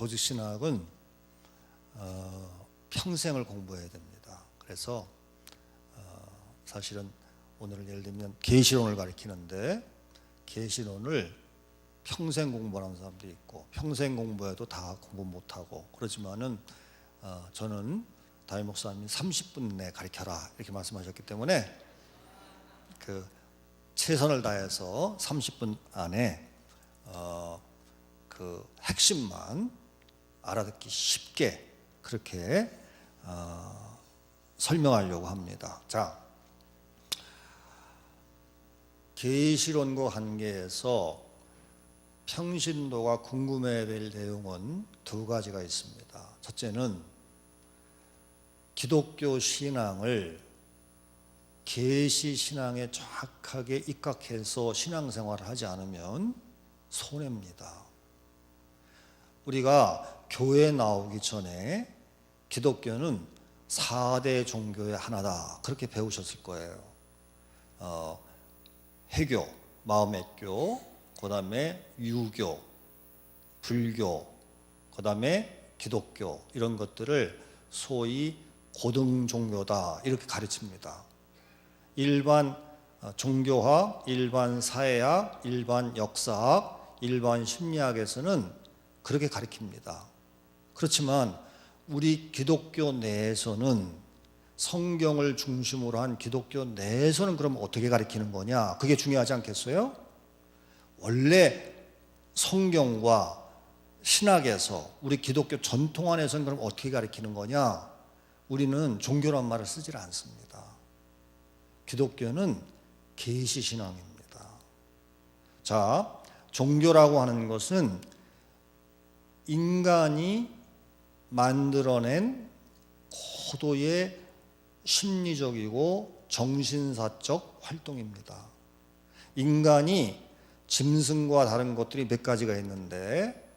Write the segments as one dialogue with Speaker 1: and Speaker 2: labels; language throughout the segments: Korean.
Speaker 1: 조직신학은 평생을 공부해야 됩니다. 그래서 사실은 오늘 예를 들면 계시론을 가르치는데 계시론을 평생 공부하는 사람도 있고 평생 공부해도 다 공부 못하고 그러지만은 저는 다임 목사님이 30분 내에 가르쳐라 이렇게 말씀하셨기 때문에 그 최선을 다해서 30분 안에 그 핵심만 알아듣기 쉽게 그렇게 설명하려고 합니다. 자, 계시론과 관계에서 평신도가 궁금해야 될 내용은 두 가지가 있습니다. 첫째는 기독교 신앙을 계시 신앙에 정확하게 입각해서 신앙생활을 하지 않으면 손해입니다. 우리가 교회 나오기 전에 기독교는 4대 종교의 하나다 그렇게 배우셨을 거예요. 회교, 마음의교, 그 다음에 유교, 불교, 그 다음에 기독교 이런 것들을 소위 고등종교다 이렇게 가르칩니다. 일반 종교학, 일반 사회학, 일반 역사학, 일반 심리학에서는 그렇게 가르칩니다. 그렇지만 우리 기독교 내에서는 성경을 중심으로 한 기독교 내에서는 그럼 어떻게 가르치는 거냐? 그게 중요하지 않겠어요? 원래 성경과 신학에서 우리 기독교 전통 안에서는 그럼 어떻게 가르치는 거냐? 우리는 종교란 말을 쓰질 않습니다. 기독교는 계시신앙입니다. 자, 종교라고 하는 것은 인간이 만들어낸 고도의 심리적이고 정신사적 활동입니다. 인간이 짐승과 다른 것들이 몇 가지가 있는데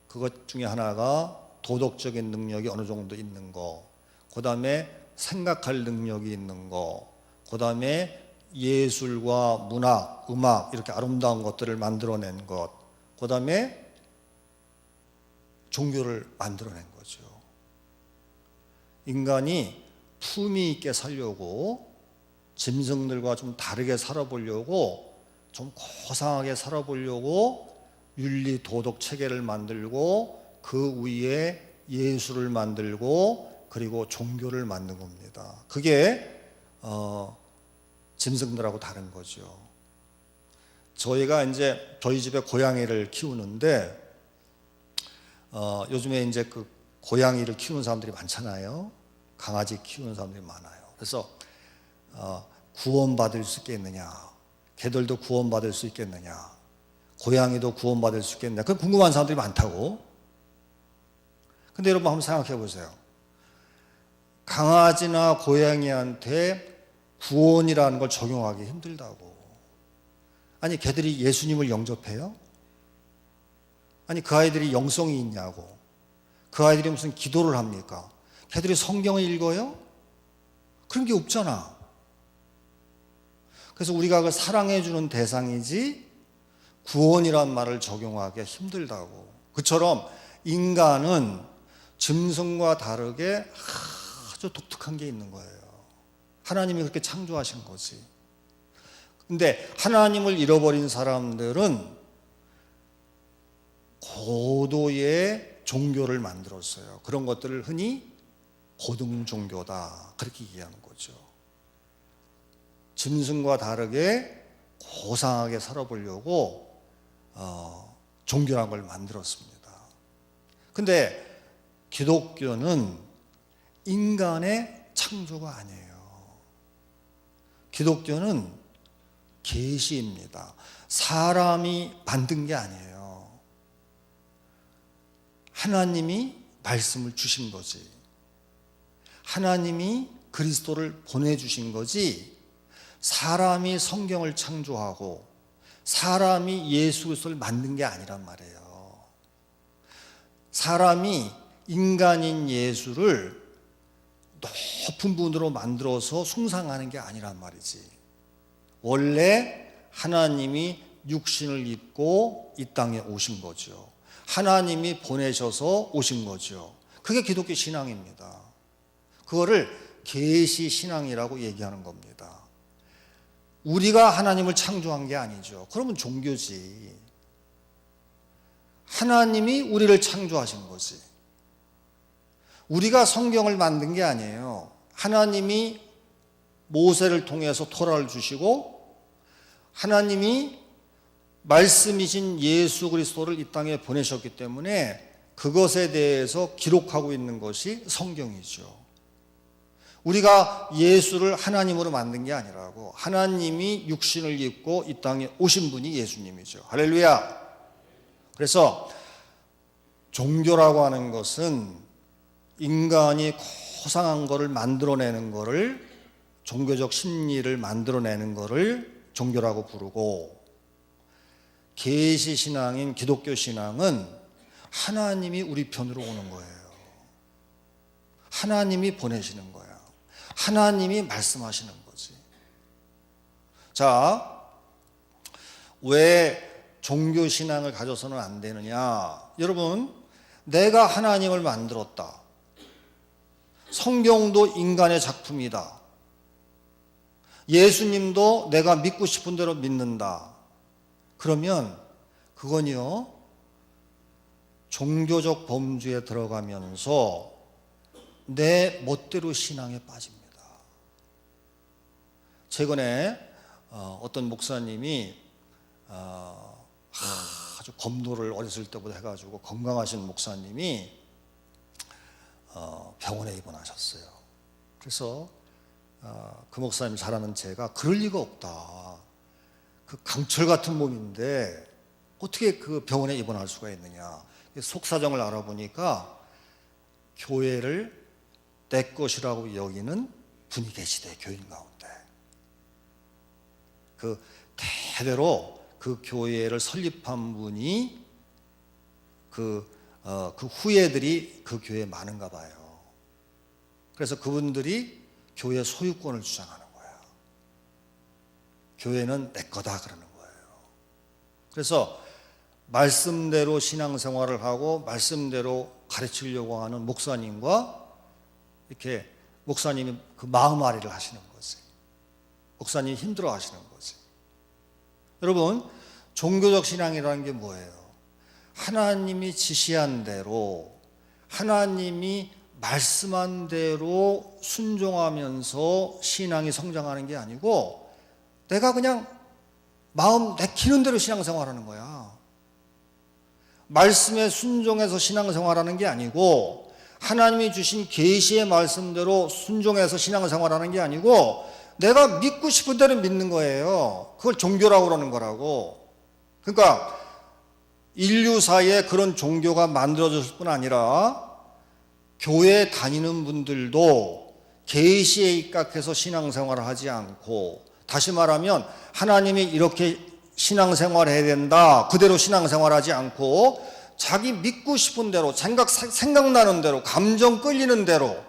Speaker 1: 그것 중에 하나가 도덕적인 능력이 어느 정도 있는 거, 그 다음에 생각할 능력이 있는 거, 그 다음에 예술과 문학, 음악 이렇게 아름다운 것들을 만들어낸 것, 그 다음에 종교를 만들어낸 거죠. 인간이 품위 있게 살려고 짐승들과 좀 다르게 살아보려고 좀 고상하게 살아보려고 윤리 도덕 체계를 만들고 그 위에 예술을 만들고 그리고 종교를 만든 겁니다. 그게 짐승들하고 다른 거죠. 저희가 이제 저희 집에 고양이를 키우는데 요즘에 이제 그 고양이를 키우는 사람들이 많잖아요. 강아지 키우는 사람들이 많아요. 그래서 구원받을 수 있겠느냐, 개들도 구원받을 수 있겠느냐, 고양이도 구원받을 수 있겠느냐, 그 궁금한 사람들이 많다고. 근데 여러분 한번 생각해 보세요. 강아지나 고양이한테 구원이라는 걸 적용하기 힘들다고. 아니 개들이 예수님을 영접해요? 아니 그 아이들이 영성이 있냐고. 그 아이들이 무슨 기도를 합니까? 걔들이 성경을 읽어요? 그런 게 없잖아. 그래서 우리가 그 사랑해주는 대상이지 구원이란 말을 적용하기 힘들다고. 그처럼 인간은 짐승과 다르게 아주 독특한 게 있는 거예요. 하나님이 그렇게 창조하신 거지. 근데 하나님을 잃어버린 사람들은 고도의 종교를 만들었어요. 그런 것들을 흔히 고등종교다 그렇게 이해하는 거죠. 짐승과 다르게 고상하게 살아보려고 종교라는 걸 만들었습니다. 근데 기독교는 인간의 창조가 아니에요. 기독교는 계시입니다. 사람이 만든 게 아니에요. 하나님이 말씀을 주신 거지. 하나님이 그리스도를 보내주신 거지. 사람이 성경을 창조하고 사람이 예수 그리스도를 만든 게 아니란 말이에요. 사람이 인간인 예수를 높은 분으로 만들어서 숭상하는 게 아니란 말이지. 원래 하나님이 육신을 입고 이 땅에 오신 거죠. 하나님이 보내셔서 오신 거죠. 그게 기독교 신앙입니다. 그거를 계시 신앙이라고 얘기하는 겁니다. 우리가 하나님을 창조한 게 아니죠. 그러면 종교지. 하나님이 우리를 창조하신 거지. 우리가 성경을 만든 게 아니에요. 하나님이 모세를 통해서 토라를 주시고 하나님이 말씀이신 예수 그리스도를 이 땅에 보내셨기 때문에 그것에 대해서 기록하고 있는 것이 성경이죠. 우리가 예수를 하나님으로 만든 게 아니라고, 하나님이 육신을 입고 이 땅에 오신 분이 예수님이죠. 할렐루야. 그래서 종교라고 하는 것은 인간이 고상한 것을 만들어내는 것을, 종교적 심리를 만들어내는 것을 종교라고 부르고, 계시신앙인 기독교 신앙은 하나님이 우리 편으로 오는 거예요. 하나님이 보내시는 거야. 하나님이 말씀하시는 거지. 자, 왜 종교신앙을 가져서는 안 되느냐? 여러분, 내가 하나님을 만들었다. 성경도 인간의 작품이다. 예수님도 내가 믿고 싶은 대로 믿는다. 그러면 그건요, 종교적 범주에 들어가면서 내 멋대로 신앙에 빠집니다. 최근에 어떤 목사님이 아주 검도를 어렸을 때부터 해가지고 건강하신 목사님이 병원에 입원하셨어요. 그래서 그 목사님 잘 아는 제가 그럴 리가 없다. 그 강철 같은 몸인데 어떻게 그 병원에 입원할 수가 있느냐. 속사정을 알아보니까 교회를 내 것이라고 여기는 분이 계시대, 교인 가운데. 그 대대로 그 교회를 설립한 분이 그 후예들이 그 교회에 많은가 봐요. 그래서 그분들이 교회 소유권을 주장하는 거야. 교회는 내 거다 그러는 거예요. 그래서 말씀대로 신앙생활을 하고 말씀대로 가르치려고 하는 목사님과 이렇게 목사님이 그 마음앓이를 하시는 거지. 목사님이 힘들어 하시는 거지. 여러분, 종교적 신앙이라는 게 뭐예요? 하나님이 지시한 대로, 하나님이 말씀한 대로 순종하면서 신앙이 성장하는 게 아니고 내가 그냥 마음 내키는 대로 신앙생활하는 거야. 말씀에 순종해서 신앙생활하는 게 아니고, 하나님이 주신 계시의 말씀대로 순종해서 신앙생활하는 게 아니고 내가 믿고 싶은 대로 믿는 거예요. 그걸 종교라고 그러는 거라고. 그러니까 인류사에 그런 종교가 만들어졌을 뿐 아니라 교회 다니는 분들도 계시에 입각해서 신앙생활을 하지 않고, 다시 말하면 하나님이 이렇게 신앙생활을 해야 된다, 그대로 신앙생활하지 않고 자기 믿고 싶은 대로, 생각나는 대로, 감정 끌리는 대로,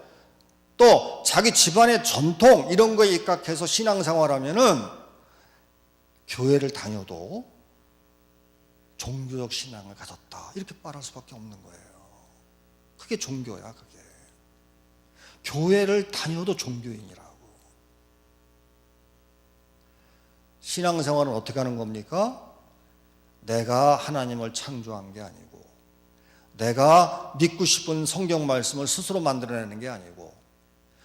Speaker 1: 또 자기 집안의 전통 이런 거에 입각해서 신앙생활하면은 교회를 다녀도 종교적 신앙을 가졌다 이렇게 말할 수밖에 없는 거예요. 그게 종교야. 그게 교회를 다녀도 종교인이라고. 신앙생활은 어떻게 하는 겁니까? 내가 하나님을 창조한 게 아니고, 내가 믿고 싶은 성경 말씀을 스스로 만들어내는 게 아니고,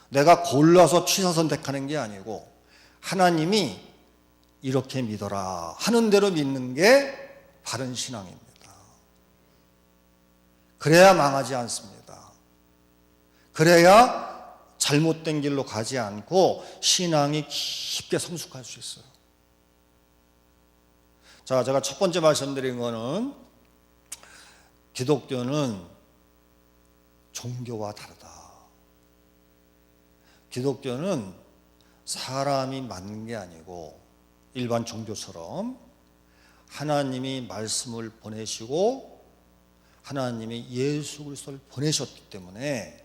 Speaker 1: 내가 골라서 취사 선택하는 게 아니고, 하나님이 이렇게 믿어라 하는 대로 믿는 게 바른 신앙입니다. 그래야 망하지 않습니다. 그래야 잘못된 길로 가지 않고 신앙이 깊게 성숙할 수 있어요. 자, 제가 첫 번째 말씀드린 거는 기독교는 종교와 다르다. 기독교는 사람이 만든 게 아니고 일반 종교처럼 하나님이 말씀을 보내시고 하나님이 예수 그리스도를 보내셨기 때문에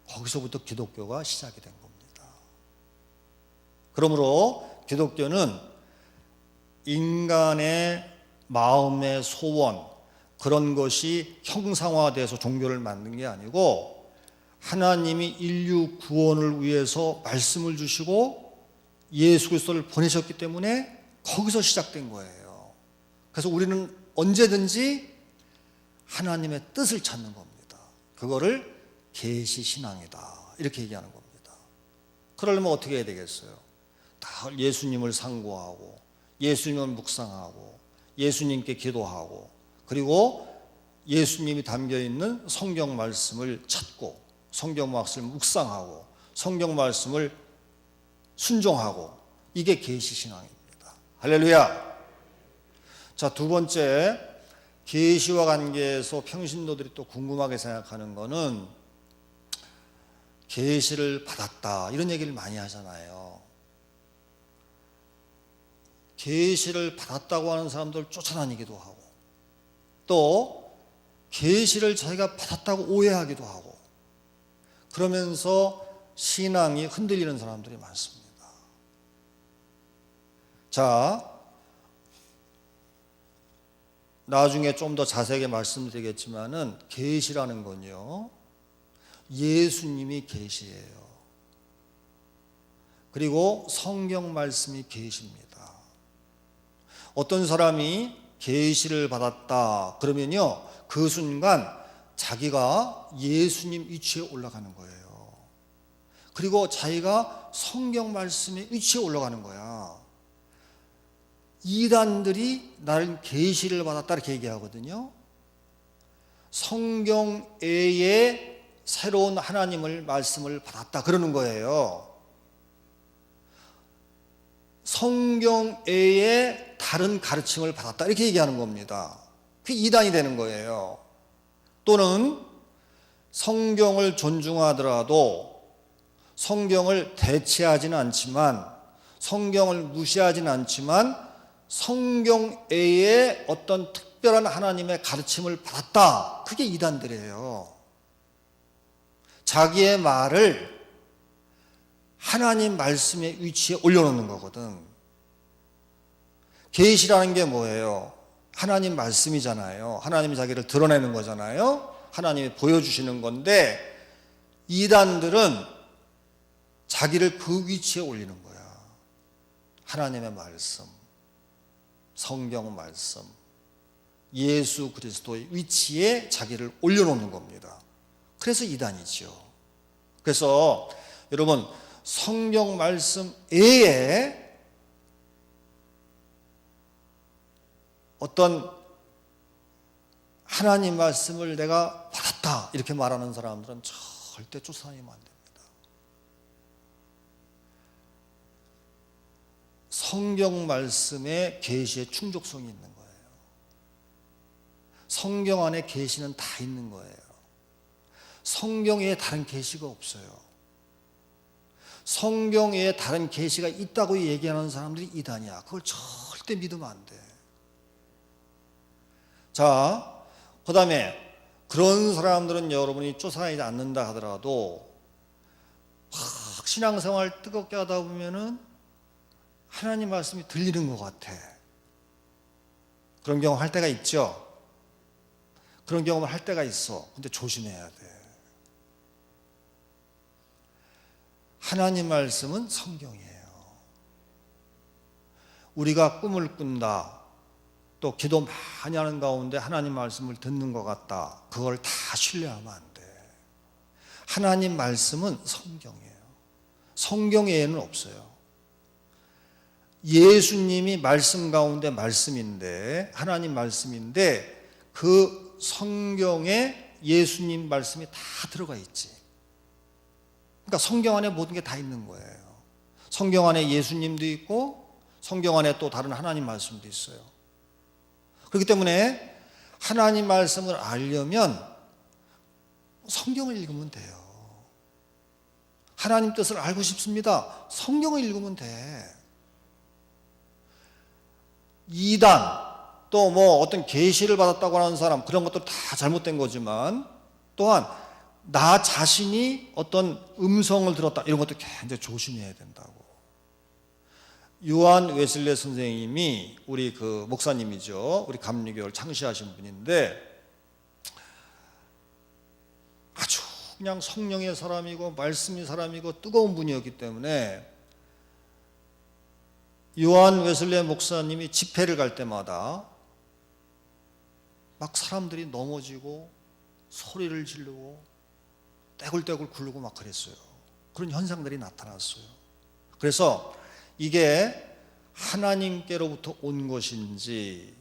Speaker 1: 거기서부터 기독교가 시작이 된 겁니다. 그러므로 기독교는 인간의 마음의 소원, 그런 것이 형상화돼서 종교를 만든 게 아니고 하나님이 인류 구원을 위해서 말씀을 주시고 예수 그리스도를 보내셨기 때문에 거기서 시작된 거예요. 그래서 우리는 언제든지 하나님의 뜻을 찾는 겁니다. 그거를 계시 신앙이다 이렇게 얘기하는 겁니다. 그러려면 어떻게 해야 되겠어요? 다 예수님을 상고하고 예수님을 묵상하고 예수님께 기도하고 그리고 예수님이 담겨있는 성경 말씀을 찾고 성경 말씀을 묵상하고 성경 말씀을 순종하고 이게 계시 신앙입니다. 할렐루야. 자, 두 번째, 계시와 관계해서 평신도들이 또 궁금하게 생각하는 거는 계시를 받았다 이런 얘기를 많이 하잖아요. 계시를 받았다고 하는 사람들 쫓아다니기도 하고 또 계시를 자기가 받았다고 오해하기도 하고 그러면서 신앙이 흔들리는 사람들이 많습니다. 자, 나중에 좀 더 자세하게 말씀드리겠지만은 계시라는 건요, 예수님이 계시예요. 그리고 성경 말씀이 계시입니다. 어떤 사람이 계시를 받았다 그러면요, 그 순간 자기가 예수님 위치에 올라가는 거예요. 그리고 자기가 성경 말씀의 위치에 올라가는 거야. 이단들이 나는 계시를 받았다 이렇게 얘기하거든요. 성경 외에 새로운 하나님을 말씀을 받았다 그러는 거예요. 성경 외에 다른 가르침을 받았다 이렇게 얘기하는 겁니다. 그게 이단이 되는 거예요. 또는 성경을 존중하더라도 성경을 대체하지는 않지만 성경을 무시하지는 않지만 성경 외에 어떤 특별한 하나님의 가르침을 받았다. 그게 이단들이에요. 자기의 말을 하나님 말씀의 위치에 올려놓는 거거든. 계시라는 게 뭐예요? 하나님 말씀이잖아요. 하나님이 자기를 드러내는 거잖아요. 하나님이 보여주시는 건데 이단들은 자기를 그 위치에 올리는 거야. 하나님의 말씀, 성경 말씀, 예수 그리스도의 위치에 자기를 올려놓는 겁니다. 그래서 이단이죠. 그래서 여러분 성경 말씀 외에 어떤 하나님 말씀을 내가 받았다 이렇게 말하는 사람들은 절대 쫓아다니면 안 됩니다. 성경 말씀의 계시에 충족성이 있는 거예요. 성경 안에 계시는 다 있는 거예요. 성경에 다른 계시가 없어요. 성경에 다른 계시가 있다고 얘기하는 사람들이 이단이야. 그걸 절대 믿으면 안 돼. 자, 그 다음에 그런 사람들은 여러분이 쫓아다니지 않는다 하더라도 막 신앙생활 뜨겁게 하다 보면은 하나님 말씀이 들리는 것 같아. 그런 경험 할 때가 있죠. 그런 경험을 할 때가 있어. 근데 조심해야 돼. 하나님 말씀은 성경이에요. 우리가 꿈을 꾼다, 또 기도 많이 하는 가운데 하나님 말씀을 듣는 것 같다, 그걸 다 신뢰하면 안 돼. 하나님 말씀은 성경이에요. 성경 외에는 없어요. 예수님이 말씀 가운데 말씀인데, 하나님 말씀인데 그 성경에 예수님 말씀이 다 들어가 있지. 그러니까 성경 안에 모든 게 다 있는 거예요. 성경 안에 예수님도 있고 성경 안에 또 다른 하나님 말씀도 있어요. 그렇기 때문에 하나님 말씀을 알려면 성경을 읽으면 돼요. 하나님 뜻을 알고 싶습니다. 성경을 읽으면 돼. 이단 또 뭐 어떤 계시를 받았다고 하는 사람, 그런 것도 다 잘못된 거지만 또한 나 자신이 어떤 음성을 들었다, 이런 것도 굉장히 조심해야 된다고. 요한 웨슬레 선생님이 우리 그 목사님이죠. 우리 감리교를 창시하신 분인데 그냥 성령의 사람이고 말씀의 사람이고 뜨거운 분이었기 때문에 요한 웨슬레 목사님이 집회를 갈 때마다 막 사람들이 넘어지고 소리를 지르고 떼굴떼굴 굴르고 막 그랬어요. 그런 현상들이 나타났어요. 그래서 이게 하나님께로부터 온 것인지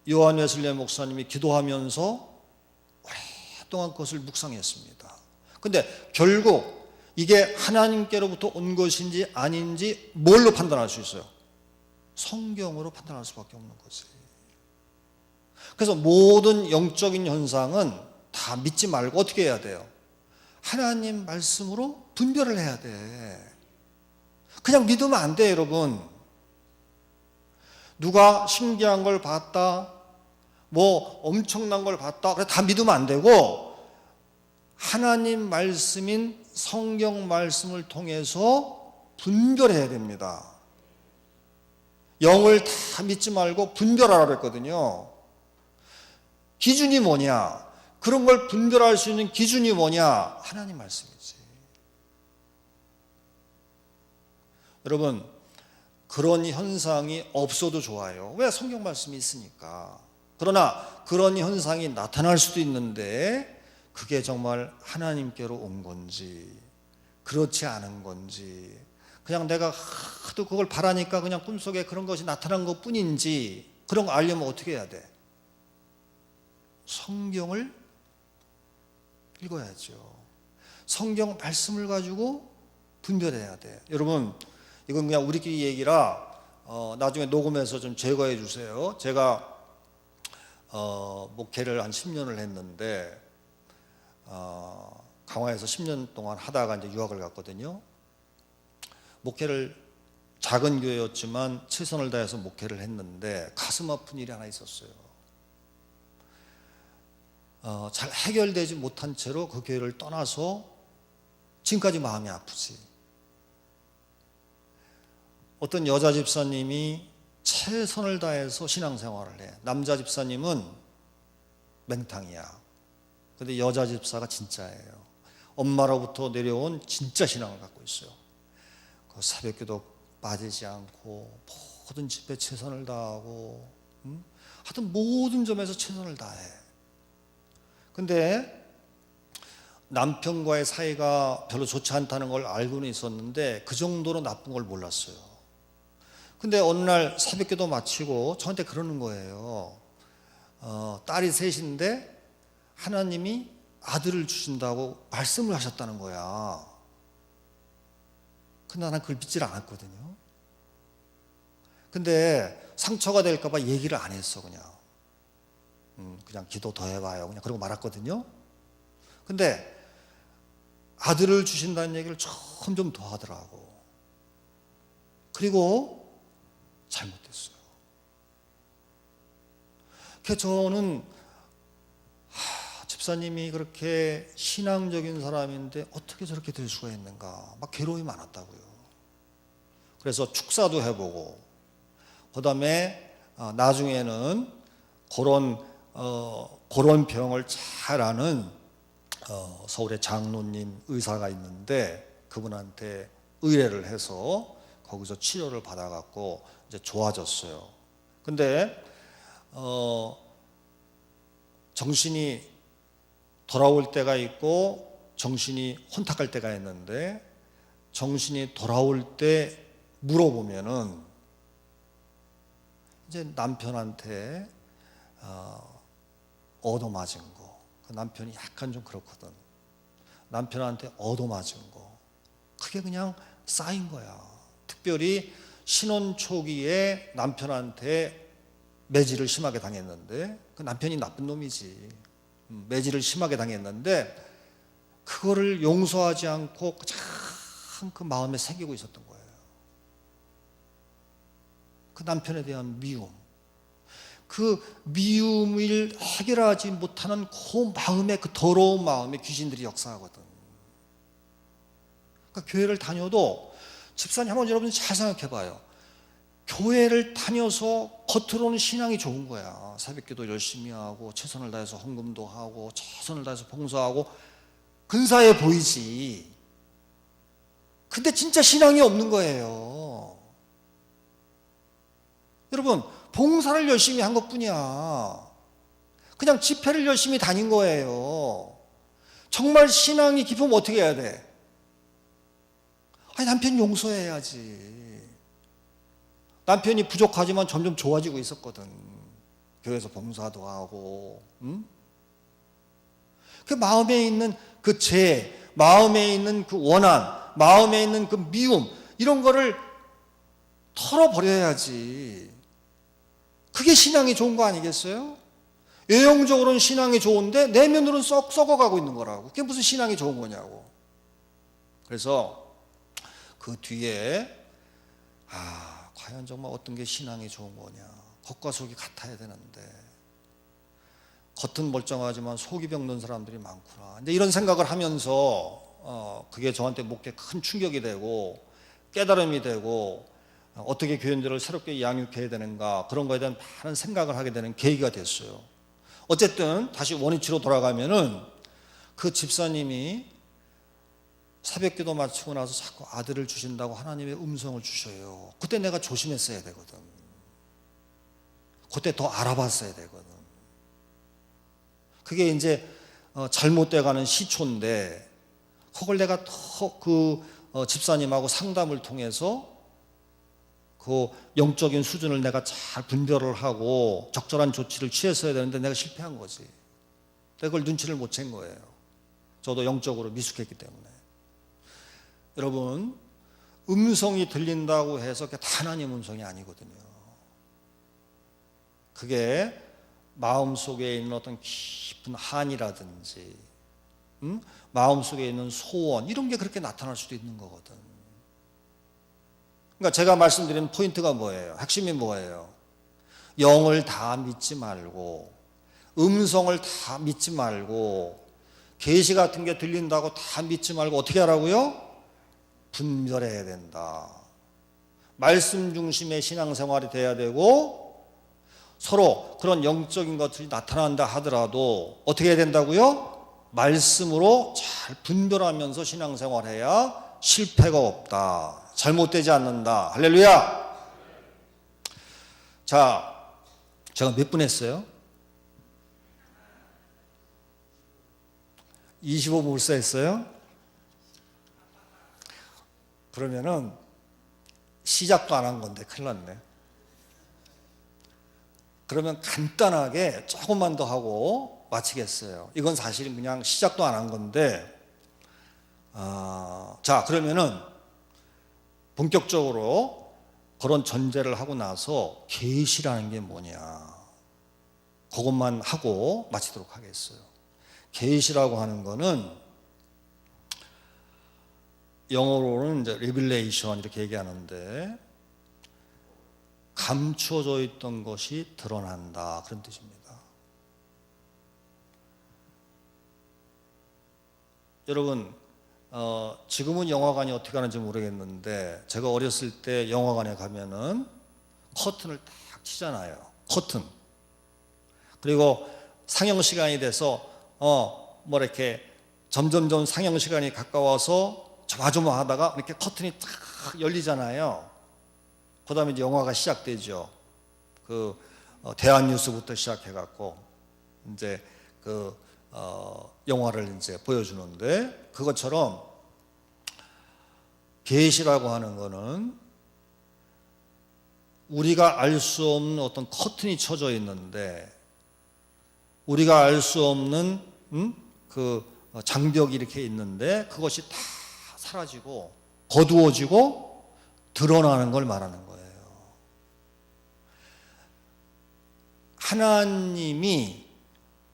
Speaker 1: 요한 웨슬레 목사님이 기도하면서 오랫동안 그것을 묵상했습니다. 근데 결국 이게 하나님께로부터 온 것인지 아닌지 뭘로 판단할 수 있어요? 성경으로 판단할 수밖에 없는 거지. 그래서 모든 영적인 현상은 다 믿지 말고 어떻게 해야 돼요? 하나님 말씀으로 분별을 해야 돼. 그냥 믿으면 안 돼, 여러분. 누가 신기한 걸 봤다, 뭐 엄청난 걸 봤다, 그래 다 믿으면 안 되고 하나님 말씀인 성경 말씀을 통해서 분별해야 됩니다. 영을 다 믿지 말고 분별하라 그랬거든요. 기준이 뭐냐? 그런 걸 분별할 수 있는 기준이 뭐냐? 하나님 말씀이지. 여러분, 그런 현상이 없어도 좋아요. 왜? 성경 말씀이 있으니까. 그러나 그런 현상이 나타날 수도 있는데 그게 정말 하나님께로 온 건지 그렇지 않은 건지 그냥 내가 하도 그걸 바라니까 그냥 꿈속에 그런 것이 나타난 것 뿐인지 그런 거 알려면 어떻게 해야 돼? 성경을 읽어야죠. 성경 말씀을 가지고 분별해야 돼. 여러분, 이건 그냥 우리끼리 얘기라 나중에 녹음해서 좀 제거해 주세요. 제가 목회를 한 10년을 했는데 강화에서 10년 동안 하다가 이제 유학을 갔거든요. 목회를 작은 교회였지만 최선을 다해서 목회를 했는데 가슴 아픈 일이 하나 있었어요. 잘 해결되지 못한 채로 그 교회를 떠나서 지금까지 마음이 아프지. 어떤 여자 집사님이 최선을 다해서 신앙생활을 해. 남자 집사님은 맹탕이야. 근데 여자 집사가 진짜예요. 엄마로부터 내려온 진짜 신앙을 갖고 있어요. 그 새벽기도 빠지지 않고 모든 집회 최선을 다하고 하여튼 모든 점에서 최선을 다해. 근데 남편과의 사이가 별로 좋지 않다는 걸 알고는 있었는데 그 정도로 나쁜 걸 몰랐어요. 근데 어느 날 새벽기도 마치고 저한테 그러는 거예요. 딸이 셋인데 하나님이 아들을 주신다고 말씀을 하셨다는 거야. 근데 나는 그걸 믿질 않았거든요. 근데 상처가 될까 봐 얘기를 안 했어. 그냥 기도 더 해봐요. 그냥 그러고 말았거든요. 근데 아들을 주신다는 얘기를 점점 더 하더라고. 그리고 잘못됐어요. 그래서 저는 집사님이 그렇게 신앙적인 사람인데 어떻게 저렇게 될 수가 있는가 막 괴로움이 많았다고요. 그래서 축사도 해보고 그다음에 나중에는 그런 병을 잘 아는 서울의 장로님 의사가 있는데 그분한테 의뢰를 해서 거기서 치료를 받아갖고 이제 좋아졌어요. 근데 정신이 돌아올 때가 있고 정신이 혼탁할 때가 있는데 정신이 돌아올 때 물어보면은 이제 남편한테 얻어맞은 거. 그 남편이 약간 좀 그렇거든. 남편한테 얻어맞은 거. 그게 그냥 쌓인 거야. 특별히 신혼 초기에 남편한테 매질을 심하게 당했는데 그 남편이 나쁜 놈이지. 매질을 심하게 당했는데 그거를 용서하지 않고 참 그 마음에 새기고 있었던 거예요. 그 남편에 대한 미움. 그 미움을 해결하지 못하는 그 마음에 그 더러운 마음에 귀신들이 역사하거든. 그러니까 교회를 다녀도 집사님 한번 여러분 잘 생각해 봐요. 교회를 다녀서 겉으로는 신앙이 좋은 거야. 새벽기도 열심히 하고 최선을 다해서 헌금도 하고 최선을 다해서 봉사하고 근사해 보이지. 근데 진짜 신앙이 없는 거예요. 여러분, 봉사를 열심히 한 것뿐이야. 그냥 집회를 열심히 다닌 거예요. 정말 신앙이 깊으면 어떻게 해야 돼? 아니, 남편 용서해야지. 남편이 부족하지만 점점 좋아지고 있었거든. 교회에서 봉사도 하고, 응? 그 마음에 있는 그 죄, 마음에 있는 그 원한, 마음에 있는 그 미움, 이런 거를 털어버려야지. 그게 신앙이 좋은 거 아니겠어요? 외형적으로는 신앙이 좋은데 내면으로는 썩어가고 있는 거라고. 그게 무슨 신앙이 좋은 거냐고. 그래서 그 뒤에 과연 정말 어떤 게 신앙이 좋은 거냐. 겉과 속이 같아야 되는데 겉은 멀쩡하지만 속이 병든 사람들이 많구나. 근데 이런 생각을 하면서 그게 저한테 목에 큰 충격이 되고 깨달음이 되고 어떻게 교인들을 새롭게 양육해야 되는가, 그런 거에 대한 많은 생각을 하게 되는 계기가 됐어요. 어쨌든 다시 원위치로 돌아가면은 그 집사님이 새벽기도 마치고 나서 자꾸 아들을 주신다고 하나님의 음성을 주셔요. 그때 내가 조심했어야 되거든. 그때 더 알아봤어야 되거든. 그게 이제 잘못돼가는 시초인데 그걸 내가 더 그 집사님하고 상담을 통해서 그 영적인 수준을 내가 잘 분별을 하고 적절한 조치를 취했어야 되는데 내가 실패한 거지. 내가 그걸 눈치를 못 챈 거예요. 저도 영적으로 미숙했기 때문에. 여러분, 음성이 들린다고 해서 그게 다 하나님 음성이 아니거든요. 그게 마음속에 있는 어떤 깊은 한이라든지 마음속에 있는 소원, 이런 게 그렇게 나타날 수도 있는 거거든. 그러니까 제가 말씀드리는 포인트가 뭐예요? 핵심이 뭐예요? 영을 다 믿지 말고, 음성을 다 믿지 말고, 계시 같은 게 들린다고 다 믿지 말고 어떻게 하라고요? 분별해야 된다. 말씀 중심의 신앙생활이 돼야 되고, 서로 그런 영적인 것들이 나타난다 하더라도 어떻게 해야 된다고요? 말씀으로 잘 분별하면서 신앙생활해야 실패가 없다. 잘못되지 않는다. 할렐루야. 자, 제가 몇 분 했어요? 25분 벌써 했어요? 그러면은 시작도 안 한 건데 큰일 났네. 그러면 간단하게 조금만 더 하고 마치겠어요. 이건 사실 그냥 시작도 안 한 건데, 자, 그러면은 본격적으로 그런 전제를 하고 나서 계시라는 게 뭐냐, 그것만 하고 마치도록 하겠어요. 계시라고 하는 거는 영어로는 이제 revelation 이렇게 얘기하는데, 감추어져 있던 것이 드러난다, 그런 뜻입니다. 여러분, 지금은 영화관이 어떻게 하는지 모르겠는데 제가 어렸을 때 영화관에 가면은 커튼을 딱 치잖아요. 커튼. 그리고 상영 시간이 돼서 뭐 이렇게 점점점 상영 시간이 가까워서 조마조마하다가 이렇게 커튼이 딱 열리잖아요. 그다음에 이제 영화가 시작되죠. 그 대한뉴스부터 시작해갖고 이제 그 영화를 이제 보여주는데, 그것처럼 계시라고 하는 거는 우리가 알 수 없는 어떤 커튼이 쳐져 있는데, 우리가 알 수 없는 그 장벽이 이렇게 있는데 그것이 다 사라지고 거두어지고 드러나는 걸 말하는 거예요. 하나님이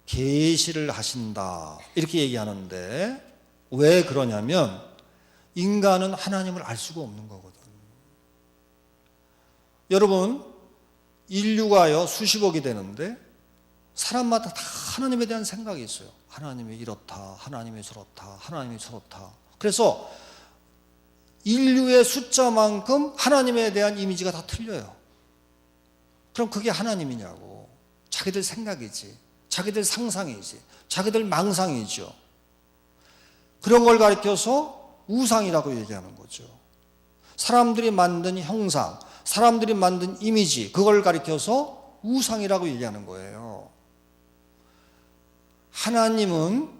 Speaker 1: 계시를 하신다 이렇게 얘기하는데, 왜 그러냐면 인간은 하나님을 알 수가 없는 거거든. 여러분, 인류가요 수십억이 되는데 사람마다 다 하나님에 대한 생각이 있어요. 하나님이 이렇다, 하나님이 저렇다, 하나님이 저렇다. 그래서 인류의 숫자만큼 하나님에 대한 이미지가 다 틀려요. 그럼 그게 하나님이냐고. 자기들 생각이지, 자기들 상상이지, 자기들 망상이죠. 그런 걸 가리켜서 우상이라고 얘기하는 거죠. 사람들이 만든 형상, 사람들이 만든 이미지, 그걸 가리켜서 우상이라고 얘기하는 거예요. 하나님은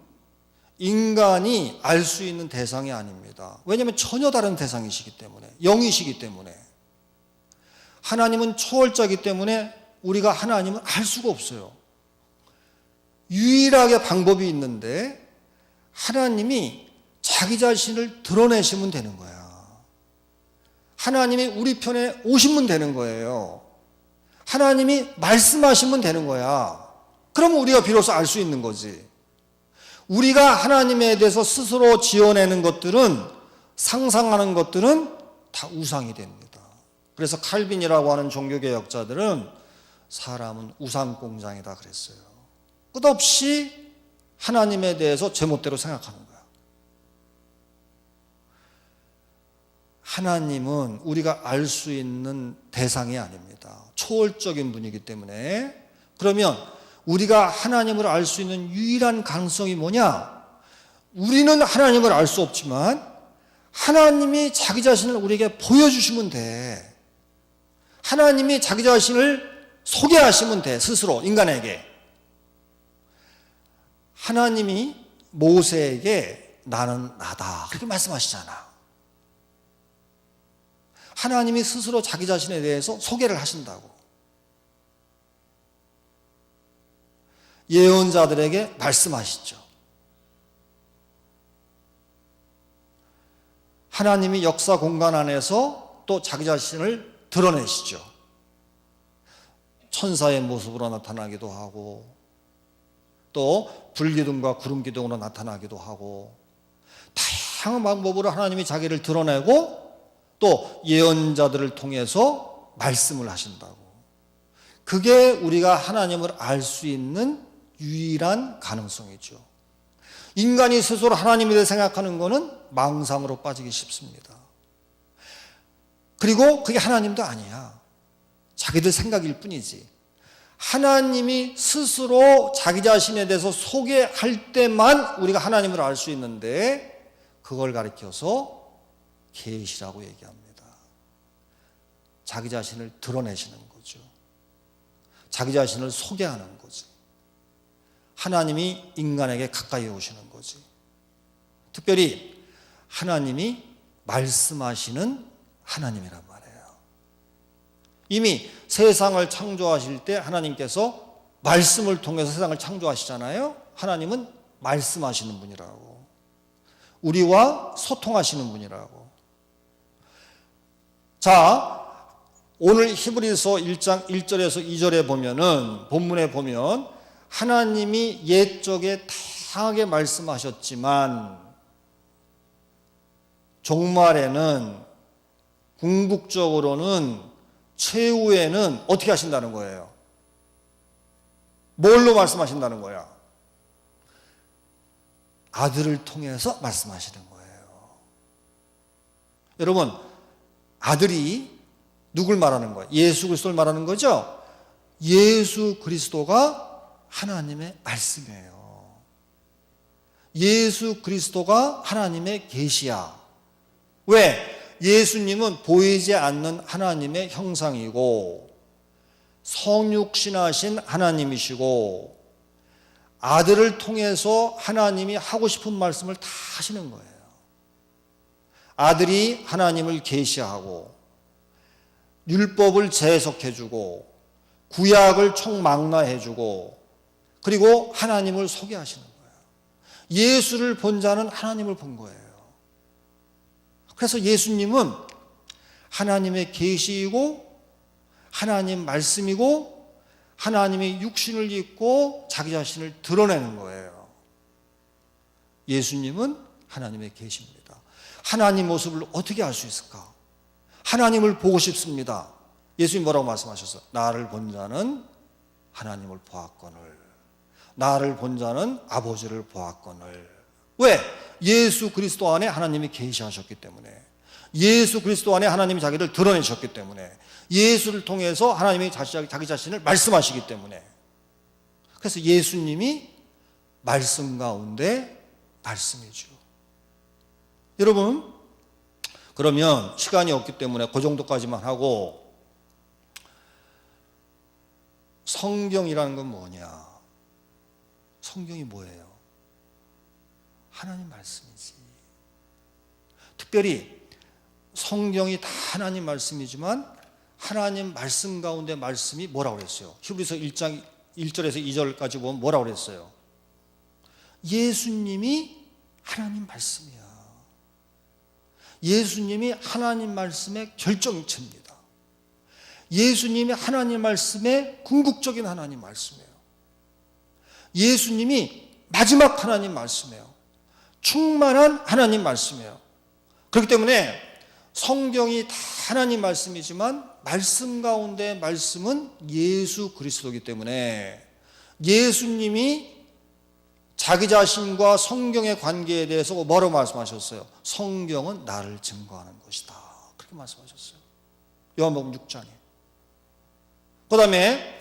Speaker 1: 인간이 알 수 있는 대상이 아닙니다. 왜냐하면 전혀 다른 대상이시기 때문에, 영이시기 때문에. 하나님은 초월자이기 때문에 우리가 하나님을 알 수가 없어요. 유일하게 방법이 있는데 하나님이 자기 자신을 드러내시면 되는 거야. 하나님이 우리 편에 오시면 되는 거예요. 하나님이 말씀하시면 되는 거야. 그러면 우리가 비로소 알 수 있는 거지. 우리가 하나님에 대해서 스스로 지어내는 것들은, 상상하는 것들은 다 우상이 됩니다. 그래서 칼빈이라고 하는 종교개혁자들은 사람은 우상공장이다 그랬어요. 끝없이 하나님에 대해서 제멋대로 생각하는 거야. 하나님은 우리가 알 수 있는 대상이 아닙니다. 초월적인 분이기 때문에. 그러면 우리가 하나님을 알 수 있는 유일한 가능성이 뭐냐? 우리는 하나님을 알 수 없지만 하나님이 자기 자신을 우리에게 보여주시면 돼. 하나님이 자기 자신을 소개하시면 돼, 스스로 인간에게. 하나님이 모세에게 나는 나다 그렇게 말씀하시잖아. 하나님이 스스로 자기 자신에 대해서 소개를 하신다고. 예언자들에게 말씀하시죠. 하나님이 역사 공간 안에서 또 자기 자신을 드러내시죠. 천사의 모습으로 나타나기도 하고, 또 불기둥과 구름기둥으로 나타나기도 하고, 다양한 방법으로 하나님이 자기를 드러내고 또 예언자들을 통해서 말씀을 하신다고. 그게 우리가 하나님을 알 수 있는 유일한 가능성이죠. 인간이 스스로 하나님에 대해 생각하는 것은 망상으로 빠지기 쉽습니다. 그리고 그게 하나님도 아니야. 자기들 생각일 뿐이지. 하나님이 스스로 자기 자신에 대해서 소개할 때만 우리가 하나님을 알 수 있는데, 그걸 가리켜서 계시라고 얘기합니다. 자기 자신을 드러내시는 거죠. 자기 자신을 소개하는 거지. 하나님이 인간에게 가까이 오시는 거지. 특별히 하나님이 말씀하시는 하나님이란 말이에요. 이미 세상을 창조하실 때 하나님께서 말씀을 통해서 세상을 창조하시잖아요. 하나님은 말씀하시는 분이라고. 우리와 소통하시는 분이라고. 자, 오늘 히브리서 1장 1절에서 2절에 보면은, 본문에 보면 하나님이 옛적에 다양하게 말씀하셨지만 종말에는, 궁극적으로는, 최후에는 어떻게 하신다는 거예요? 뭘로 말씀하신다는 거야? 아들을 통해서 말씀하시는 거예요. 여러분, 아들이 누굴 말하는 거예요? 예수 그리스도를 말하는 거죠? 예수 그리스도가 하나님의 말씀이에요. 예수 그리스도가 하나님의 계시야. 왜? 예수님은 보이지 않는 하나님의 형상이고 성육신하신 하나님이시고 아들을 통해서 하나님이 하고 싶은 말씀을 다 하시는 거예요. 아들이 하나님을 계시하고 율법을 재해석해주고 구약을 총망라해주고 그리고 하나님을 소개하시는 거예요. 예수를 본 자는 하나님을 본 거예요. 그래서 예수님은 하나님의 계시이고 하나님 말씀이고 하나님의 육신을 입고 자기 자신을 드러내는 거예요. 예수님은 하나님의 계시입니다. 하나님 모습을 어떻게 알 수 있을까? 하나님을 보고 싶습니다. 예수님 뭐라고 말씀하셨어요? 나를 본 자는 하나님을 보았거늘, 나를 본 자는 아버지를 보았거늘. 왜? 예수 그리스도 안에 하나님이 계시하셨기 때문에. 예수 그리스도 안에 하나님이 자기를 드러내셨기 때문에, 예수를 통해서 하나님이 자기 자신을 말씀하시기 때문에, 그래서 예수님이 말씀 가운데 말씀이죠. 여러분, 그러면 시간이 없기 때문에 그 정도까지만 하고, 성경이라는 건 뭐냐? 성경이 뭐예요? 하나님 말씀이지. 특별히 성경이 다 하나님 말씀이지만 하나님 말씀 가운데 말씀이 뭐라고 그랬어요? 히브리서 1장 1절에서 2절까지 보면 뭐라고 그랬어요? 예수님이 하나님 말씀이야. 예수님이 하나님 말씀의 결정체입니다. 예수님이 하나님 말씀의 궁극적인 하나님 말씀이에요. 예수님이 마지막 하나님 말씀이에요. 충만한 하나님 말씀이에요. 그렇기 때문에 성경이 다 하나님 말씀이지만 말씀 가운데 말씀은 예수 그리스도이기 때문에 예수님이 자기 자신과 성경의 관계에 대해서 뭐라고 말씀하셨어요? 성경은 나를 증거하는 것이다. 그렇게 말씀하셨어요. 요한복음 6장에. 그 다음에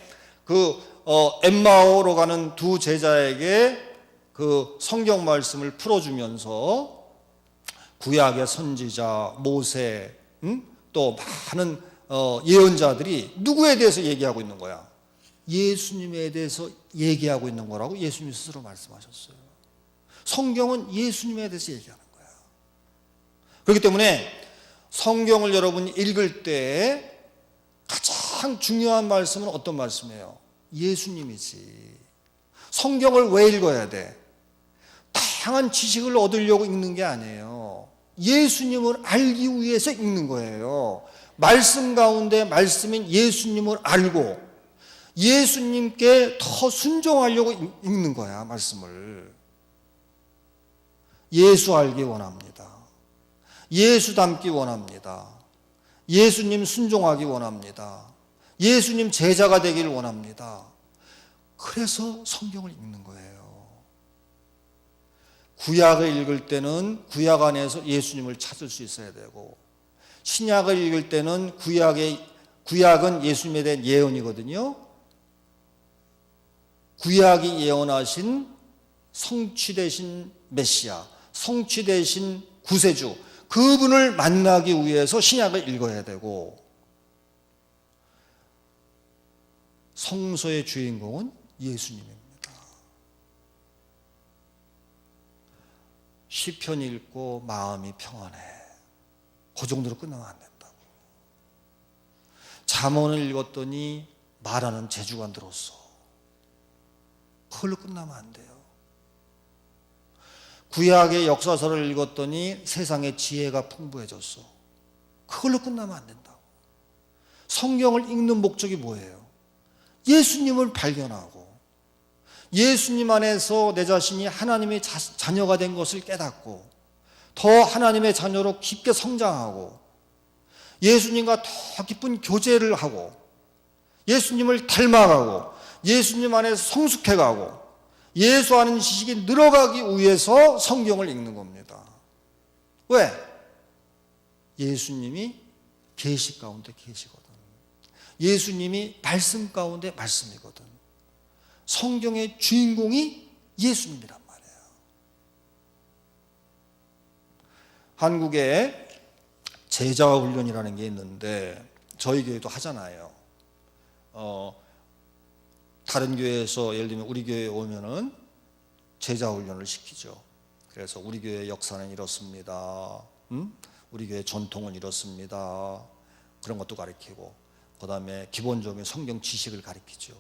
Speaker 1: 엠마오로 가는 두 제자에게 그 성경 말씀을 풀어주면서 구약의 선지자 모세, 또 많은 예언자들이 누구에 대해서 얘기하고 있는 거야? 예수님에 대해서 얘기하고 있는 거라고 예수님 스스로 말씀하셨어요. 성경은 예수님에 대해서 얘기하는 거야. 그렇기 때문에 성경을 여러분이 읽을 때 가장 중요한 말씀은 어떤 말씀이에요? 예수님이지. 성경을 왜 읽어야 돼? 다양한 지식을 얻으려고 읽는 게 아니에요. 예수님을 알기 위해서 읽는 거예요. 말씀 가운데 말씀인 예수님을 알고 예수님께 더 순종하려고 읽는 거야, 말씀을. 예수 알기 원합니다. 예수 닮기 원합니다. 예수님 순종하기 원합니다. 예수님 제자가 되기를 원합니다. 그래서 성경을 읽는 거예요. 구약을 읽을 때는 구약 안에서 예수님을 찾을 수 있어야 되고, 신약을 읽을 때는 구약은 예수님에 대한 예언이거든요. 구약이 예언하신 성취되신 메시아, 성취되신 구세주, 그분을 만나기 위해서 신약을 읽어야 되고, 성서의 주인공은 예수님입니다. 시편 읽고 마음이 평안해. 그 정도로 끝나면 안 된다고. 잠언을 읽었더니 말하는 재주가 늘었어. 그걸로 끝나면 안 돼요. 구약의 역사서를 읽었더니 세상의 지혜가 풍부해졌어. 그걸로 끝나면 안 된다고. 성경을 읽는 목적이 뭐예요? 예수님을 발견하고 예수님 안에서 내 자신이 하나님의 자녀가 된 것을 깨닫고 더 하나님의 자녀로 깊게 성장하고 예수님과 더 깊은 교제를 하고 예수님을 닮아가고 예수님 안에서 성숙해가고 예수 아는 지식이 늘어가기 위해서 성경을 읽는 겁니다. 왜? 예수님이 계시 가운데 계시거든. 예수님이 말씀 가운데 말씀이거든. 성경의 주인공이 예수님이란 말이에요. 한국에 제자 훈련이라는 게 있는데 저희 교회도 하잖아요. 다른 교회에서 예를 들면 우리 교회에 오면은 제자 훈련을 시키죠. 그래서 우리 교회 역사는 이렇습니다. 우리 교회 전통은 이렇습니다. 그런 것도 가르치고, 그 다음에 기본적인 성경 지식을 가르치죠.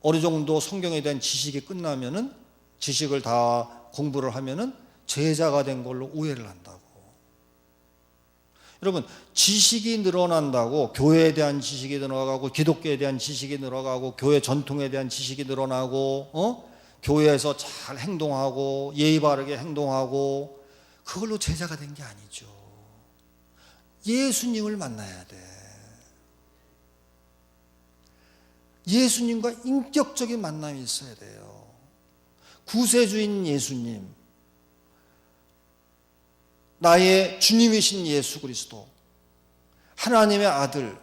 Speaker 1: 어느 정도 성경에 대한 지식이 끝나면은, 지식을 다 공부를 하면은 제자가 된 걸로 오해를 한다고. 여러분, 지식이 늘어난다고 교회에 대한 지식이 늘어나고 기독교에 대한 지식이 늘어가고 교회 전통에 대한 지식이 늘어나고 교회에서 잘 행동하고 예의 바르게 행동하고 그걸로 제자가 된 게 아니죠. 예수님을 만나야 돼. 예수님과 인격적인 만남이 있어야 돼요. 구세주인 예수님, 나의 주님이신 예수 그리스도, 하나님의 아들,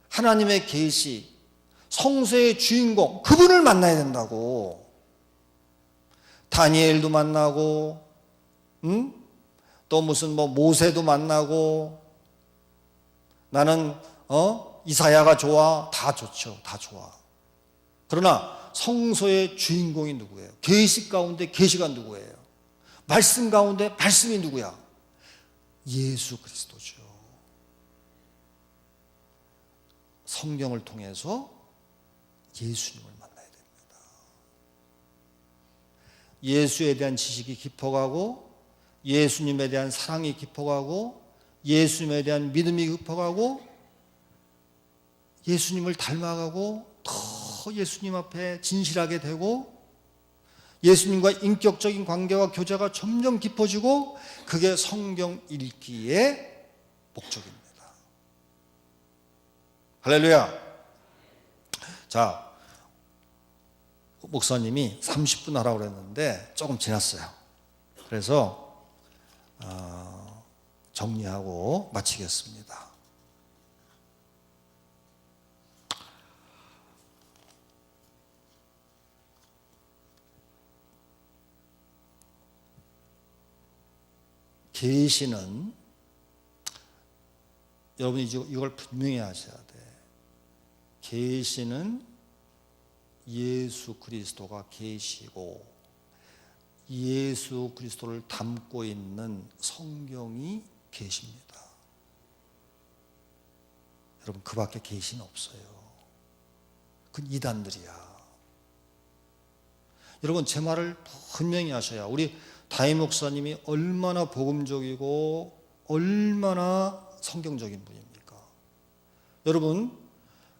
Speaker 1: 하나님의 계시, 성서의 주인공, 그분을 만나야 된다고. 다니엘도 만나고, 또 무슨 모세도 만나고, 나는 이사야가 좋아, 다 좋죠, 다 좋아. 그러나 성서의 주인공이 누구예요? 계시 가운데 계시가 누구예요? 말씀 가운데 말씀이 누구야? 예수 그리스도죠. 성경을 통해서 예수님을 만나야 됩니다. 예수에 대한 지식이 깊어가고, 예수님에 대한 사랑이 깊어가고, 예수님에 대한 믿음이 깊어가고, 예수님을 닮아가고, 더 예수님 앞에 진실하게 되고, 예수님과 인격적인 관계와 교제가 점점 깊어지고, 그게 성경 읽기의 목적입니다. 할렐루야. 자, 목사님이 30분 하라고 그랬는데 조금 지났어요. 그래서 정리하고 마치겠습니다. 계시는, 여러분이 이걸 분명히 하셔야 돼. 계시는 예수 그리스도가 계시고, 예수 그리스도를 담고 있는 성경이 계십니다. 여러분, 그 밖에 계시는 없어요. 그건 이단들이야. 여러분, 제 말을 분명히 하셔야. 우리 다임 목사님이 얼마나 복음적이고 얼마나 성경적인 분입니까? 여러분,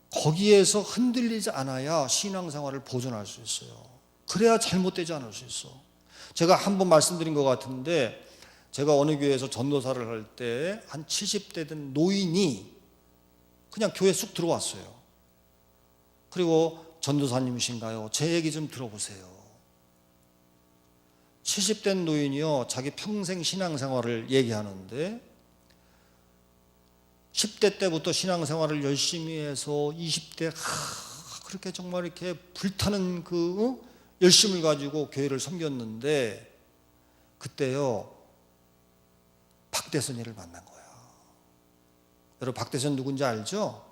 Speaker 1: 거기에서 흔들리지 않아야 신앙생활을 보존할 수 있어요. 그래야 잘못되지 않을 수 있어. 제가 한번 말씀드린 것 같은데, 제가 어느 교회에서 전도사를 할 때 한 70대 된 노인이 그냥 교회에 쑥 들어왔어요. 그리고 전도사님이신가요? 제 얘기 좀 들어보세요. 70대 노인이요, 자기 평생 신앙생활을 얘기하는데 10대 때부터 신앙생활을 열심히 해서 20대 그렇게 정말 이렇게 불타는 그 열심을 가지고 교회를 섬겼는데, 그때요 박대선이를 만난 거야. 여러분, 박대선 누군지 알죠?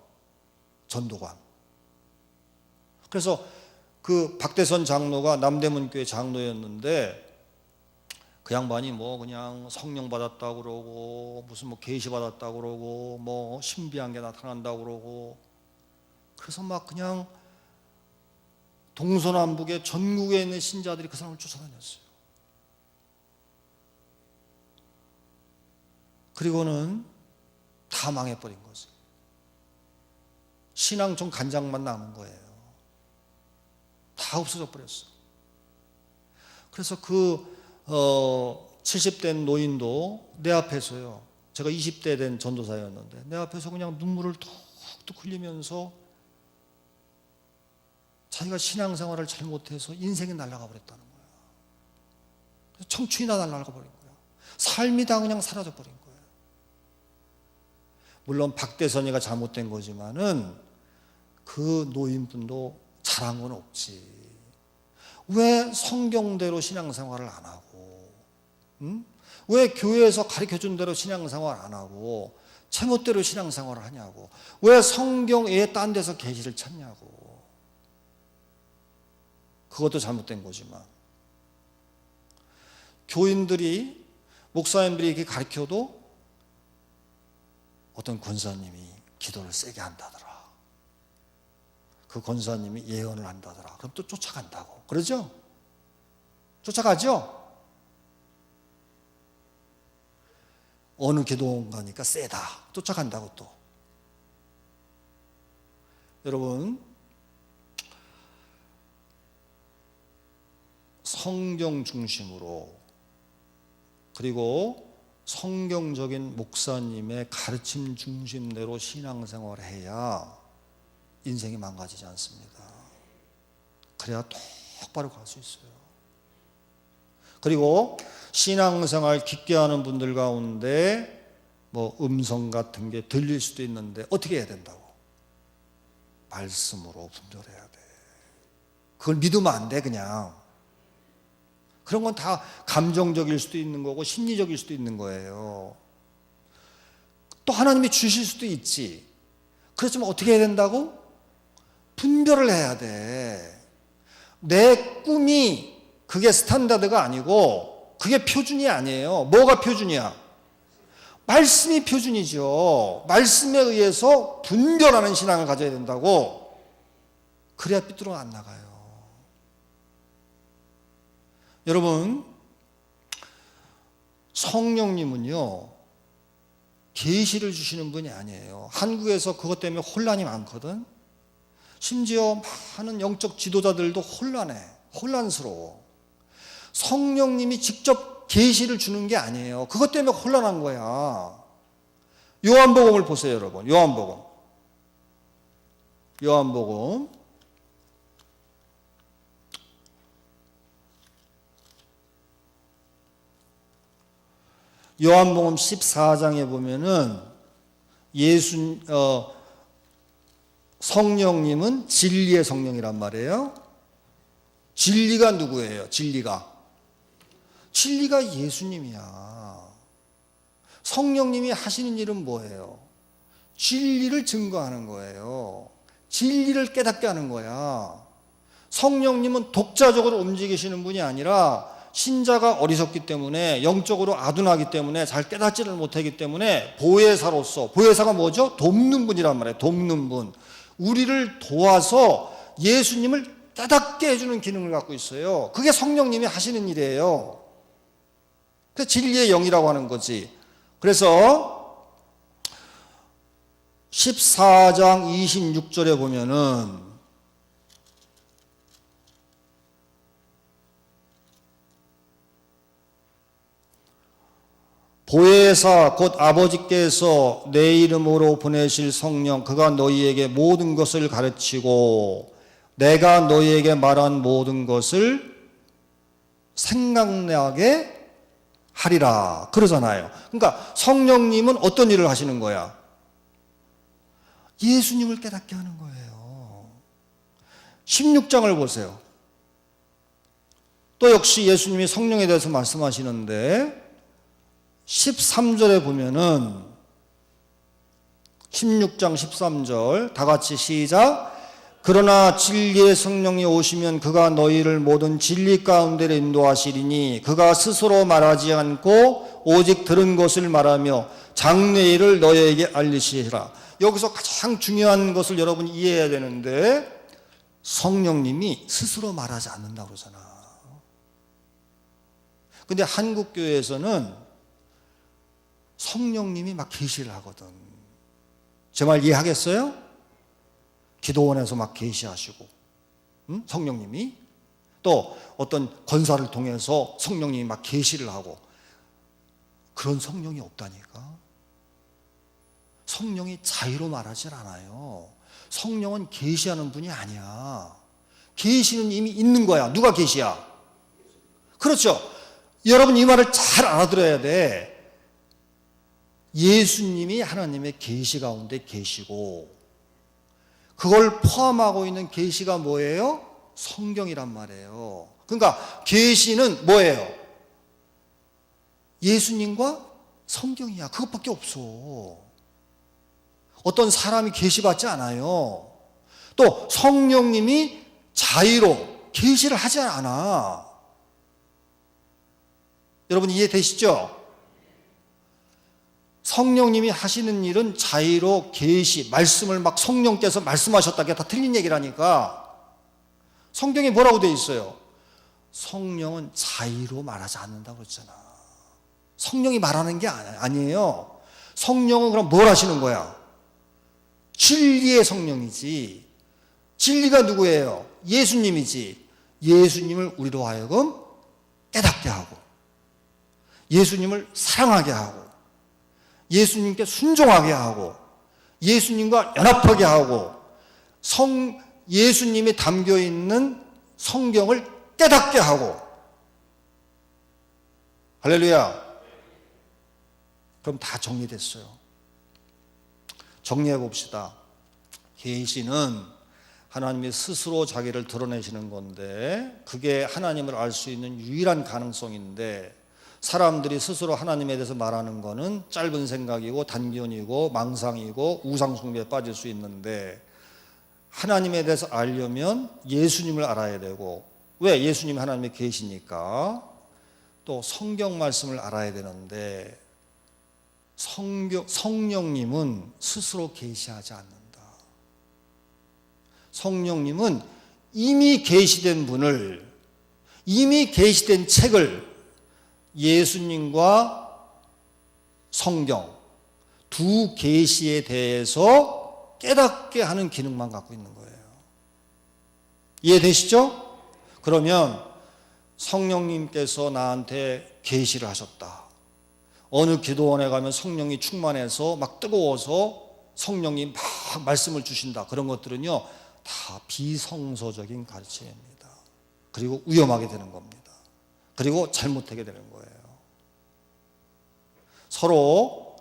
Speaker 1: 전도관. 그래서 그 박대선 장로가 남대문 교회 장로였는데, 그 양반이 그냥 성령 받았다고 그러고, 무슨 계시 받았다고 그러고, 신비한 게 나타난다고 그러고, 그래서 막 그냥 동서남북의 전국에 있는 신자들이 그 사람을 쫓아다녔어요. 그리고는 다 망해버린 거죠. 신앙 간장만 남은 거예요. 다 없어져 버렸어. 그래서 70대 노인도 내 앞에서요, 제가 20대 된 전도사였는데 내 앞에서 그냥 눈물을 툭툭 흘리면서 자기가 신앙생활을 잘못해서 인생이 날아가 버렸다는 거야. 청춘이 다 날아가 버린 거야. 삶이 다 그냥 사라져 버린 거예요. 물론 박대선이가 잘못된 거지만은 그 노인분도 잘한 건 없지. 왜 성경대로 신앙생활을 안 하고, 왜 교회에서 가르쳐준 대로 신앙생활 안 하고 제멋대로 신앙생활을 하냐고, 왜 성경 외에 딴 데서 계시를 찾냐고. 그것도 잘못된 거지만, 교인들이, 목사님들이 이렇게 가르쳐도 어떤 권사님이 기도를 세게 한다더라, 그 권사님이 예언을 한다더라, 그럼 또 쫓아간다고. 그러죠? 쫓아가죠? 어느 기도원 가니까 세다, 쫓아간다고 또. 여러분, 성경 중심으로, 그리고 성경적인 목사님의 가르침 중심대로 신앙생활을 해야 인생이 망가지지 않습니다. 그래야 똑바로 갈 수 있어요. 그리고 신앙생활 깊게 하는 분들 가운데 뭐 음성 같은 게 들릴 수도 있는데 어떻게 해야 된다고? 말씀으로 분별해야 돼. 그걸 믿으면 안 돼. 그냥 그런 건 다 감정적일 수도 있는 거고 심리적일 수도 있는 거예요. 또 하나님이 주실 수도 있지. 그렇지만 어떻게 해야 된다고? 분별을 해야 돼. 내 꿈이 그게 스탠다드가 아니고 그게 표준이 아니에요. 뭐가 표준이야? 말씀이 표준이죠. 말씀에 의해서 분별하는 신앙을 가져야 된다고. 그래야 삐뚤어 안 나가요. 여러분, 성령님은요 계시를 주시는 분이 아니에요. 한국에서 그것 때문에 혼란이 많거든. 심지어 많은 영적 지도자들도 혼란스러워. 성령님이 직접 계시를 주는 게 아니에요. 그것 때문에 혼란한 거야. 요한복음을 보세요, 여러분. 요한복음 요한복음 14장에 보면은 성령님은 진리의 성령이란 말이에요. 진리가 누구예요? 진리가 예수님이야. 성령님이 하시는 일은 뭐예요? 진리를 증거하는 거예요. 진리를 깨닫게 하는 거야. 성령님은 독자적으로 움직이시는 분이 아니라 신자가 어리석기 때문에 영적으로 아둔하기 때문에 잘 깨닫지를 못하기 때문에 보혜사로서, 보혜사가 뭐죠? 돕는 분이란 말이에요. 돕는 분. 우리를 도와서 예수님을 깨닫게 해주는 기능을 갖고 있어요. 그게 성령님이 하시는 일이에요. 그래서 진리의 영이라고 하는 거지. 그래서 14장 26절에 보면은 보혜사 곧 아버지께서 내 이름으로 보내실 성령 그가 너희에게 모든 것을 가르치고 내가 너희에게 말한 모든 것을 생각나게 하리라 그러잖아요. 그러니까 성령님은 어떤 일을 하시는 거야? 예수님을 깨닫게 하는 거예요. 16장을 보세요. 또 역시 예수님이 성령에 대해서 말씀하시는데 13절에 보면은 16장 13절 다 같이 시작. 그러나 진리의 성령이 오시면 그가 너희를 모든 진리 가운데 인도하시리니 그가 스스로 말하지 않고 오직 들은 것을 말하며 장래의 일을 너희에게 알리시리라. 여기서 가장 중요한 것을 여러분이 이해해야 되는데 성령님이 스스로 말하지 않는다고 그러잖아. 근데 한국 교회에서는 성령님이 막 계시를 하거든. 제 말 이해하겠어요? 기도원에서 막 계시하시고 성령님이 또 어떤 권사를 통해서 성령님이 막 계시를 하고 그런 성령이 없다니까. 성령이 자유로 말하질 않아요. 성령은 계시하는 분이 아니야. 계시는 이미 있는 거야. 누가 계시야? 그렇죠. 여러분 이 말을 잘 알아들어야 돼. 예수님이 하나님의 계시 가운데 계시고 그걸 포함하고 있는 계시가 뭐예요? 성경이란 말이에요. 그러니까 계시는 뭐예요? 예수님과 성경이야. 그것밖에 없어. 어떤 사람이 계시받지 않아요. 또 성령님이 자의로 계시를 하지 않아. 여러분 이해되시죠? 성령님이 하시는 일은 자의로 계시, 말씀을 막 성령께서 말씀하셨다게 다 틀린 얘기라니까. 성경에 뭐라고 돼 있어요? 성령은 자의로 말하지 않는다고 그랬잖아. 성령이 말하는 게 아니에요. 성령은 그럼 뭘 하시는 거야? 진리의 성령이지. 진리가 누구예요? 예수님이지. 예수님을 우리로 하여금 깨닫게 하고 예수님을 사랑하게 하고 예수님께 순종하게 하고 예수님과 연합하게 하고 예수님이 담겨있는 성경을 깨닫게 하고 할렐루야. 그럼 다 정리됐어요. 정리해 봅시다. 계시는 하나님이 스스로 자기를 드러내시는 건데 그게 하나님을 알 수 있는 유일한 가능성인데 사람들이 스스로 하나님에 대해서 말하는 거는 짧은 생각이고 단견이고 망상이고 우상숭배에 빠질 수 있는데 하나님에 대해서 알려면 예수님을 알아야 되고 왜? 예수님이 하나님의 계시니까. 또 성경 말씀을 알아야 되는데 성령님은 스스로 계시하지 않는다. 성령님은 이미 계시된 분을, 이미 계시된 책을 예수님과 성경 두 계시에 대해서 깨닫게 하는 기능만 갖고 있는 거예요. 이해되시죠? 그러면 성령님께서 나한테 계시를 하셨다. 어느 기도원에 가면 성령이 충만해서 막 뜨거워서 성령이 막 말씀을 주신다. 그런 것들은요 다 비성서적인 가르침입니다. 그리고 위험하게 되는 겁니다. 그리고 잘못하게 되는 거예요. 서로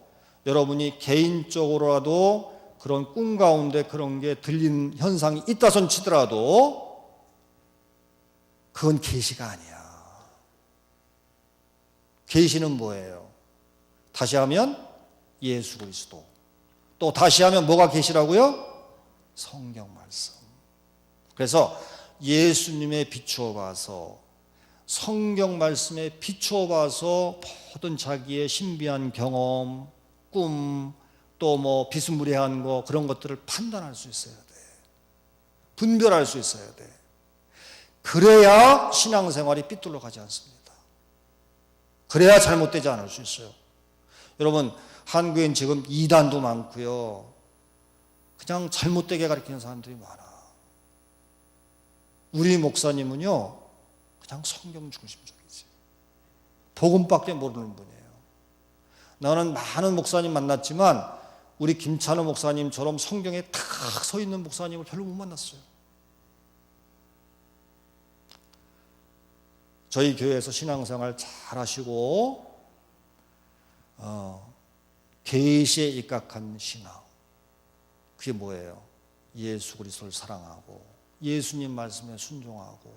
Speaker 1: 여러분이 개인적으로라도 그런 꿈 가운데 그런 게 들린 현상이 있다 손 치더라도 그건 계시가 아니야. 계시는 뭐예요? 다시 하면 예수 그리스도. 또 다시 하면 뭐가 계시라고요? 성경 말씀. 그래서 예수님에 비추어 봐서 성경 말씀에 비추어 봐서 모든 자기의 신비한 경험, 꿈, 또 뭐 비스무리한 거 그런 것들을 판단할 수 있어야 돼. 분별할 수 있어야 돼. 그래야 신앙생활이 삐뚤러 가지 않습니다. 그래야 잘못되지 않을 수 있어요. 여러분 한국엔 지금 이단도 많고요. 그냥 잘못되게 가르치는 사람들이 많아. 우리 목사님은요 그냥 성경 중심적이지. 복음밖에 모르는 분이에요. 나는 많은 목사님 만났지만 우리 김찬호 목사님처럼 성경에 탁 서 있는 목사님을 별로 못 만났어요. 저희 교회에서 신앙생활 잘 하시고 계시에 입각한 신앙. 그게 뭐예요? 예수 그리스도를 사랑하고 예수님 말씀에 순종하고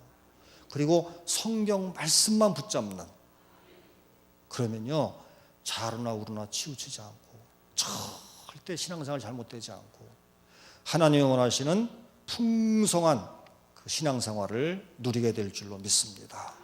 Speaker 1: 그리고 성경 말씀만 붙잡는. 그러면요 자루나 우루나 치우치지 않고 절대 신앙생활 잘못되지 않고 하나님이 원하시는 풍성한 그 신앙생활을 누리게 될 줄로 믿습니다.